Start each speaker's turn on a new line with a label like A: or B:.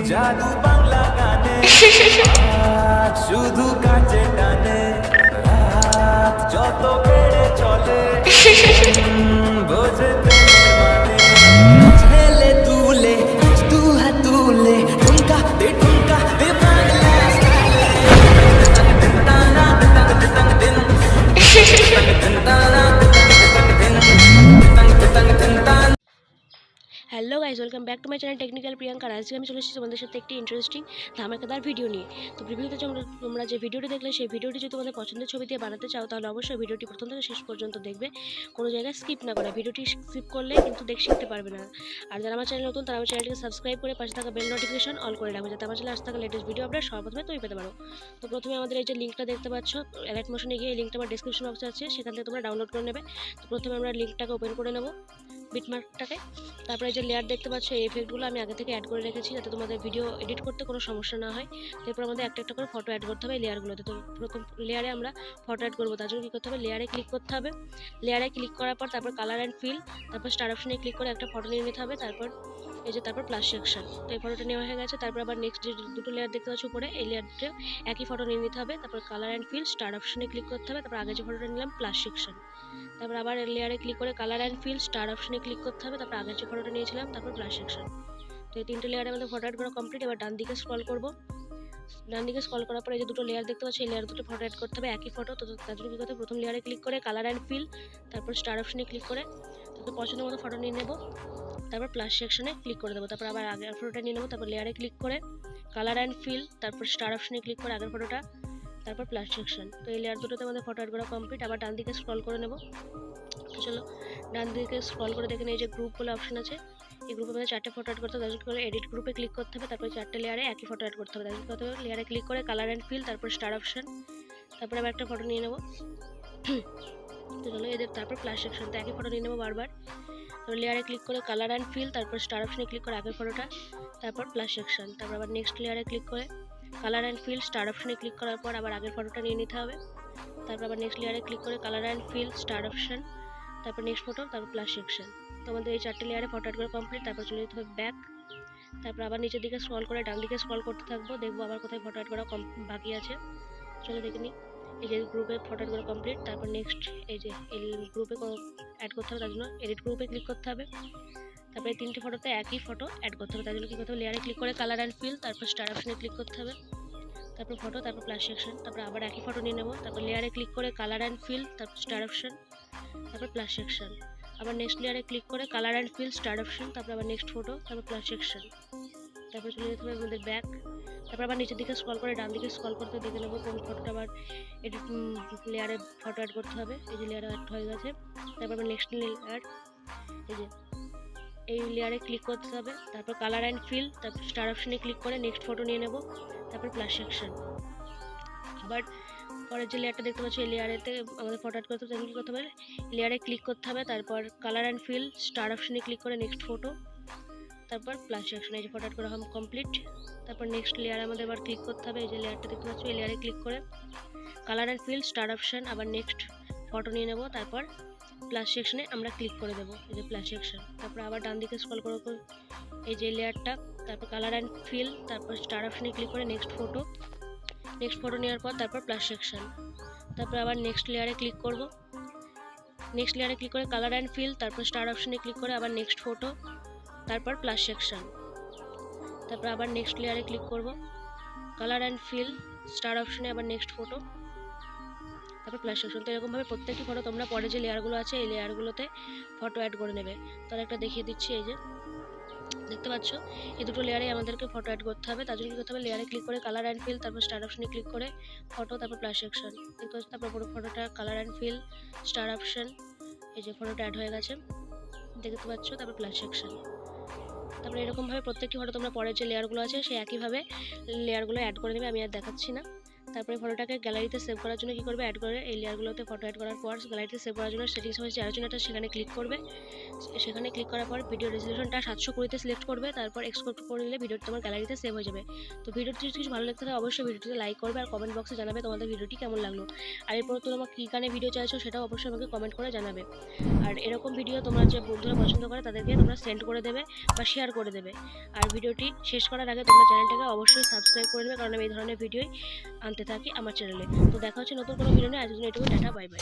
A: জাদু বাংলা গানে শুধু কাজে টানে রাত যত বেড়ে চলে বোঝে মানে ছেলে তুলে দু হাত তুলে ঠুমকা দে Bangla
B: hello guys, welcome back to my channel technical Priyanka. আজকে আমি চলে এসেছি তোমাদের সাথে একটি ইন্টারেস্টিং ধামাকাদার ভিডিও নিয়ে। তো প্রিভিউতে তোমরা যে ভিডিওটি দেখলে সেই ভিডিওটি যদি তোমাদের পছন্দের ছবি দিয়ে বানাতে চাও তাহলে অবশ্যই ভিডিওটি প্রথম থেকে শেষ পর্যন্ত দেখবে, কোনো জায়গায় স্কিপ না করে। ভিডিওটি স্কিপ করলে কিন্তু শিখতে পারবে না। আর যারা আমার চ্যানেল নতুন তারা আমার চ্যানেলটিকে সাবস্ক্রাইব করে পাশে থাকা বেল নোটিফিকেশন অল করে রাখবে, যাতে আমার চ্যানেলে আসতে থাকা লেটেস্ট ভিডিও আপডেট সবার প্রথমে তুমি পেতে পারো। তো প্রথমে আমাদের এই যে লিঙ্কটা দেখতে পাচ্ছ অ্যালাইট মোশনে গিয়ে, এই লিঙ্কটা আমার ডিসক্রিপশন বক্সে আছে, সেখান থেকে তোমরা ডাউনলোড করে নেবে। তো প্রথমে আমরা লিঙ্কটাকে ওপেন করে নেব, বিটমার্কটাকে। তারপরে যে লেয়ার দেখতে পাচ্ছ এই এফেক্টগুলো আমি আগে থেকে অ্যাড করে রেখেছি, যাতে তোমাদের ভিডিও এডিট করতে কোনো সমস্যা না হয়। এরপর আমাদের একটা একটা করে ফটো অ্যাড করতে হবে এই লেয়ারগুলোতে। তো প্রথম লেয়ারে আমরা ফটো অ্যাড করবো, তার জন্য কী করতে হবে, লেয়ারে ক্লিক করতে হবে। লেয়ারে ক্লিক করার পর তারপর কালার অ্যান্ড ফিল, তারপর স্টার অপশনে ক্লিক করে একটা ফটো নিয়ে নিতে হবে। তারপর এই যে তারপর প্লাস সেকশন, তো এই ফটোটা নেওয়া হয়ে গেছে। তারপর আবার নেক্সট যে দুটো লেয়ার দেখতে পাচ্ছ উপরে, এই লেয়ারটা একই ফটো নিয়ে নিতে হবে। তারপর কালার অ্যান্ড ফিল, স্টার অপশনে ক্লিক করতে হবে। তারপর আগে যে ফটোটা নিলাম প্লাস সেকশন, তারপর আবার লেয়ারে ক্লিক করে কালার অ্যান্ড ফিল, স্টার অপশনে ক্লিক করতে হবে। তারপর আগের যে ফটোটা নিয়েছিলাম তারপর প্লাস সেকশন। তো এই তিনটে লেয়ারে আমাদের ফটো অ্যাড করা কমপ্লিট। এবার ডান দিকে স্ক্রল করব, ডান দিকে স্ক্রল করার পরে এই যে দুটো লেয়ার দেখতে পাচ্ছি, এই লেয়ার দুটো ফটো অ্যাড করতে হবে একই ফটো। তো তার জন্য কী করতে হবে, প্রথম লেয়ারে ক্লিক করে কালার অ্যান্ড ফিল, তারপর স্টার অপশনে ক্লিক করে তারপর পছন্দের মতো ফটো নিয়ে নেব। তারপর প্লাস সেকশনে ক্লিক করে দেবো। তারপর আবার আগের ফটোটা নিয়ে নেবো। তারপর লেয়ারে ক্লিক করে কালার অ্যান্ড ফিল, তারপর স্টার অপশনে ক্লিক করে আগের ফটোটা, তারপর প্লাস সেকশন। তো এই লেয়ার দুটোতে আমাদের ফটো অ্যাড করা কমপ্লিট। আবার ডান দিকে স্ক্রল করে নেব। তো চলো ডান দিকে স্ক্রল করে দেখেন এই যে গ্রুপ বলে অপশন আছে, এই গ্রুপে আমাদের চারটে ফটো অ্যাড করতে হবে। তার জন্য এডিট গ্রুপে ক্লিক করতে হবে, তারপর চারটে লেয়ারে একই ফটো অ্যাড করতে হবে। তার জন্য করতে হবে লেয়ারে ক্লিক করে কালার অ্যান্ড ফিল, তারপর স্টার অপশন, তারপরে আবার একটা ফটো নিয়ে নেব। তো চলো এদের তারপর প্লাস সেকশন, তো একই ফটো নিয়ে নেবো বারবার। তো লেয়ারে ক্লিক করে কালার অ্যান্ড ফিল, তারপর স্টার অপশনে ক্লিক করে আগের ফটোটা, তারপর প্লাস সেকশন। তারপর আবার নেক্সট লেয়ারে ক্লিক করে কালার অ্যান্ড ফিল, স্টার অপশনে ক্লিক করার পর আবার আগের ফটোটা নিয়ে নিতে হবে। তারপর আবার নেক্সট লেয়ারে ক্লিক করে colour and fill, star option, তারপর নেক্সট ফটো, তারপর প্লাস সেকশন। তো আমাদের এই চারটে লেয়ারে ফটো অ্যাড করা কমপ্লিট। তারপর চলে যেতে হবে ব্যাক। তারপর আবার নিচের দিকে স্ক্রল করে ডান দিকে স্ক্রল করতে থাকবো, দেখবো আবার কোথায় ফটো অ্যাড করা বাকি আছে। চলো দেখে নিই। এই যে গ্রুপে ফটো অ্যাড করা কমপ্লিট। তারপর নেক্সট এই যে গ্রুপে অ্যাড করতে হবে, তার জন্য এডিট গ্রুপে ক্লিক করতে হবে। তারপরে তিনটে ফটোতে একই ফটো অ্যাড করতে হবে, তার জন্য কী করতে হবে, লেয়ারে ক্লিক করে কালার অ্যান্ড ফিল, তারপর স্টার অপশনে ক্লিক করতে হবে, তারপর ফটো, তারপর প্লাস সেকশন। তারপর আবার একই ফটো নিয়ে নেব। তারপর লেয়ারে ক্লিক করে কালার অ্যান্ড ফিল, তারপর স্টার অপশন, তারপর প্লাস সেকশন। আবার নেক্সট লেয়ারে ক্লিক করে colour and fill, star option, তারপর আবার নেক্সট ফটো, তারপর প্লাস সেকশন। তারপর চলে যেতে হবে আমাদের ব্যাক। তারপর আবার নিচের দিকে স্ক্রল করে ডান দিকে স্ক্রল করতে দেখে নেবো কোন ফটোটা আবার এডিট লেয়ারে ফটো অ্যাড করতে হবে। এই যে লেয়ারে অ্যাড হয়ে গেছে। তারপর আবার নেক্সট লেয়ার, এই যে এই লেয়ারে ক্লিক করতে হবে। তারপর কালার অ্যান্ড ফিল, তারপর স্টার অপশনে ক্লিক করে নেক্সট ফটো নিয়ে নেব, তারপর প্লাস সেকশন। আবার পরের যে লেয়ারটা দেখতে পাচ্ছি, এই লেয়ারেতে আমাদের ফটো অ্যাড করতে হবে, কী করতে হবে, লেয়ারে ক্লিক করতে হবে। তারপর কালার অ্যান্ড ফিল, স্টার অপশনে ক্লিক করে নেক্সট ফটো, তারপর প্লাস সেকশন। এই যে ফটো অ্যাড করা কমপ্লিট। তারপর নেক্সট লেয়ারে আমাদের আবার ক্লিক করতে হবে, এই যে লেয়ারটা দেখতে পাচ্ছি, এই লেয়ারে ক্লিক করে colour and fill, star option, আবার নেক্সট ফটো নিয়ে নেব। তারপর প্লাস সেকশনে আমরা ক্লিক করে দেবো, এই যে প্লাস সেকশন। তারপর আবার ডান দিকে স্ক্রল করে এই যে লেয়ারটা, তারপর কালার অ্যান্ড ফিল, তারপর স্টার অপশনে ক্লিক করে নেক্সট ফটো নেওয়ার পর তারপর প্লাস সেকশন। তারপর আবার নেক্সট লেয়ারে ক্লিক করব, নেক্সট লেয়ারে ক্লিক করে কালার অ্যান্ড ফিল, তারপর স্টার অপশনে ক্লিক করে আবার নেক্সট ফটো, তারপর প্লাস সেকশন। তারপর আবার নেক্সট লেয়ারে ক্লিক করব, কালার অ্যান্ড ফিল, স্টার অপশনে আবার নেক্সট ফটো, তারপর প্লাস সেকশন। তো এরকমভাবে প্রত্যেকটি ফটো তোমরা পরে যে লেয়ারগুলো আছে এই লেয়ারগুলোতে ফটো অ্যাড করে নেবে। তার একটা দেখিয়ে দিচ্ছি, এই যে দেখতে পাচ্ছ এই দুটো লেয়ারে আমাদেরকে ফটো অ্যাড করতে হবে। তার জন্য কী করতে হবে, লেয়ারে ক্লিক করে কালার অ্যান্ড ফিল, তারপর স্টার অপশনে ক্লিক করে ফটো, তারপর প্লাস সেকশন। দেখতে পাচ্ছ তারপর পুরো ফটোটা colour and fill, star option, এই যে ফটোটা অ্যাড হয়ে গেছে দেখতে পাচ্ছ, তারপর প্লাস সেকশন। তারপরে এরকমভাবে প্রত্যেকটি ফটো তোমরা পরের যে লেয়ারগুলো আছে সেই একইভাবে লেয়ারগুলো অ্যাড করে নেবে, আমি আর দেখাচ্ছি না। তারপরে ফটোটাকে গ্যালারিতে সেভ করার জন্য কী করবে, অ্যাড করে এই লেয়ারগুলোতে ফটো অ্যাড করার পর গ্যালারিতে সেভ করার জন্য সেটিংস হয়েছে আলোচনাটা সেখানে ক্লিক করবে। সেখানে ক্লিক করার পর ভিডিও রেজলিউশনটা 720-তে সিলেক্ট করবে, তারপর এক্সপোর্ট করে নিলে ভিডিওটি তোমার গ্যালারিতে সেভ হয়ে যাবে। তো ভিডিওটি যদি কিছু ভালো লাগতে থাকে অবশ্যই ভিডিওটিতে লাইক করবে আর কমেন্ট বক্সে জানাবে তোমাদের ভিডিওটি কেমন লাগলো। আর এরপর তোমার কী গানে ভিডিও চাইছো সেটাও অবশ্যই আমাকে কমেন্ট করে জানাবে। আর এরকম ভিডিও তোমরা যে বন্ধুরা পছন্দ করে তাদেরকে তোমরা সেন্ড করে দেবে বা শেয়ার করে দেবে। আর ভিডিওটি শেষ করার আগে তোমরা চ্যানেলটাকে অবশ্যই সাবস্ক্রাইব করে নেবে, কারণ আমি এই ধরনের ভিডিওই আনতে থাকি আমার চ্যানেলে। তো দেখা হচ্ছে নতুন কোনো ভিডিও নিয়ে, আজকের জন্য এটুকু, টাটা, বাই বাই।